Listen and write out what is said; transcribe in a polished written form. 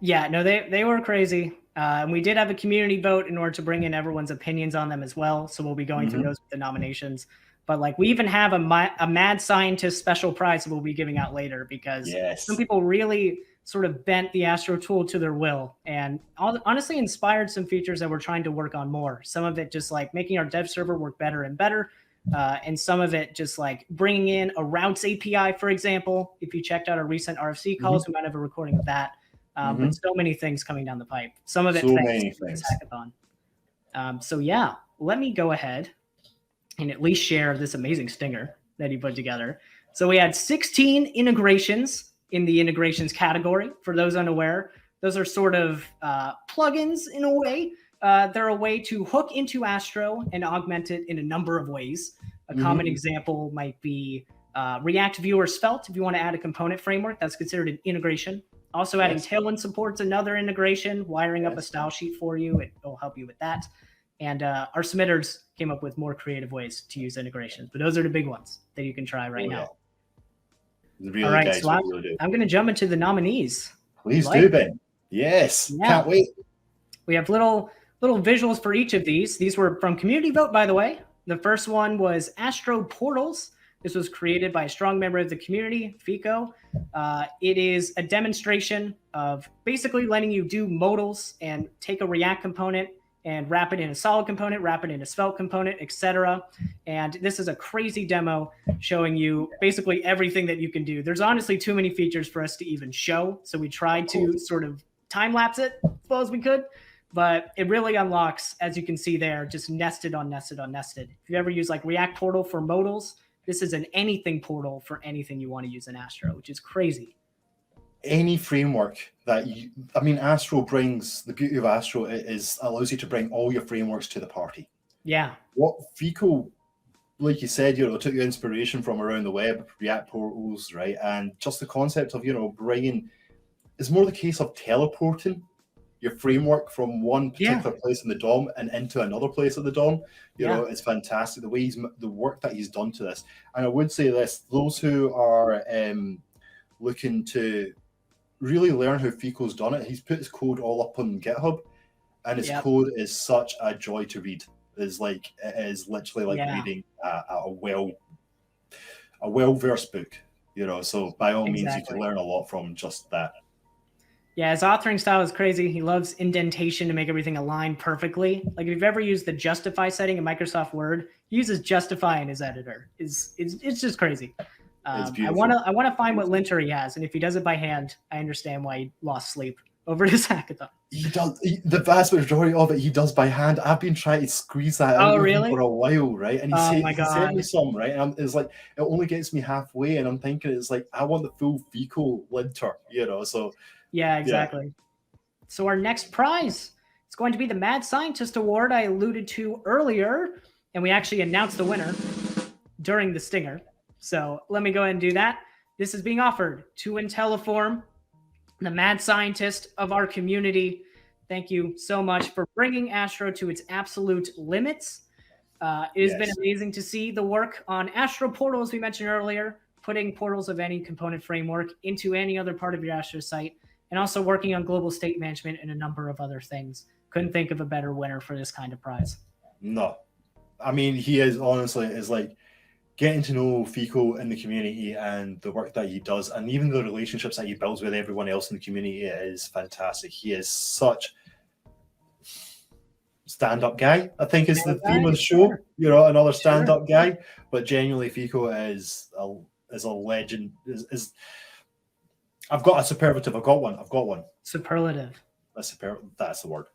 Yeah, no, they were crazy. And we did have a community vote in order to bring in everyone's opinions on them as well. So we'll be going through those with the nominations. But like we even have a mad scientist special prize that we'll be giving out later because some people really sort of bent the Astro tool to their will and honestly inspired some features that we're trying to work on more. Some of it just like making our dev server work better and better. And some of it just like bringing in a routes API, for example. If you checked out our recent RFC calls, we might have a recording of that. But so many things coming down the pipe. Some of it thanks to this hackathon. So yeah, let me go ahead and at least share this amazing stinger that he put together. So we had 16 integrations in the integrations category. For those unaware, those are sort of plugins in a way. They're a way to hook into Astro and augment it in a number of ways. A common example might be React Viewer Svelte. If you want to add a component framework, that's considered an integration. Also adding Tailwind support's another integration, wiring up a style sheet for you. It will help you with that. And our submitters came up with more creative ways to use integrations. But those are the big ones that you can try right now. Really, all right, guys, so I'm going to jump into the nominees. Please do, Ben. Yes, can't wait. We have little visuals for each of these. These were from community vote, by the way. The first one was Astro Portals. This was created by a strong member of the community, Fico. It is a demonstration of basically letting you do modals and take a React component and wrap it in a solid component, wrap it in a Svelte component, etc. And this is a crazy demo showing you basically everything that you can do. There's honestly too many features for us to even show. So we tried to sort of time lapse it as well as we could. But it really unlocks, as you can see there, just nested on nested on nested. If you ever use like React Portal for modals, this is an anything portal for anything you want to use in Astro, which is crazy. Any framework that Astro brings, the beauty of Astro is allows you to bring all your frameworks to the party. Yeah. What Fico, like you said, took your inspiration from around the web, React portals, right? And just the concept of, bringing, it's more the case of teleporting your framework from one particular place in the DOM and into another place of the DOM. You know, it's fantastic the way the work that he's done to this. And I would say this: those who are looking to really learn how Fico's done it, he's put his code all up on GitHub, and his code is such a joy to read. It is literally like reading a well-versed book. So by all means, you can learn a lot from just that. Yeah, his authoring style is crazy. He loves indentation to make everything align perfectly. Like if you've ever used the justify setting in Microsoft Word, he uses justify in his editor. It's just crazy. I want to find what linter he has, and if he does it by hand, I understand why he lost sleep over this hackathon. He does the vast majority of it. He does by hand. I've been trying to squeeze that out for a while, right? And he sent me some, right? And it's like it only gets me halfway, and I'm thinking it's like I want the full Fico linter, So yeah, exactly. Yeah. So our next prize is going to be the Mad Scientist Award I alluded to earlier, and we actually announced the winner during the stinger. So let me go ahead and do that. This is being offered to IntelliForm, the mad scientist of our community. Thank you so much for bringing Astro to its absolute limits. It has been amazing to see the work on Astro Portal, as we mentioned earlier, putting portals of any component framework into any other part of your Astro site, and also working on global state management and a number of other things. Couldn't think of a better winner for this kind of prize. No. I mean, he is like getting to know Fico in the community and the work that he does, and even the relationships that he builds with everyone else in the community is fantastic. He is such stand-up guy, I think is the theme of the show. Another stand-up guy. But genuinely, Fico is a legend. I've got a superlative. I've got one. Superlative. That's the word.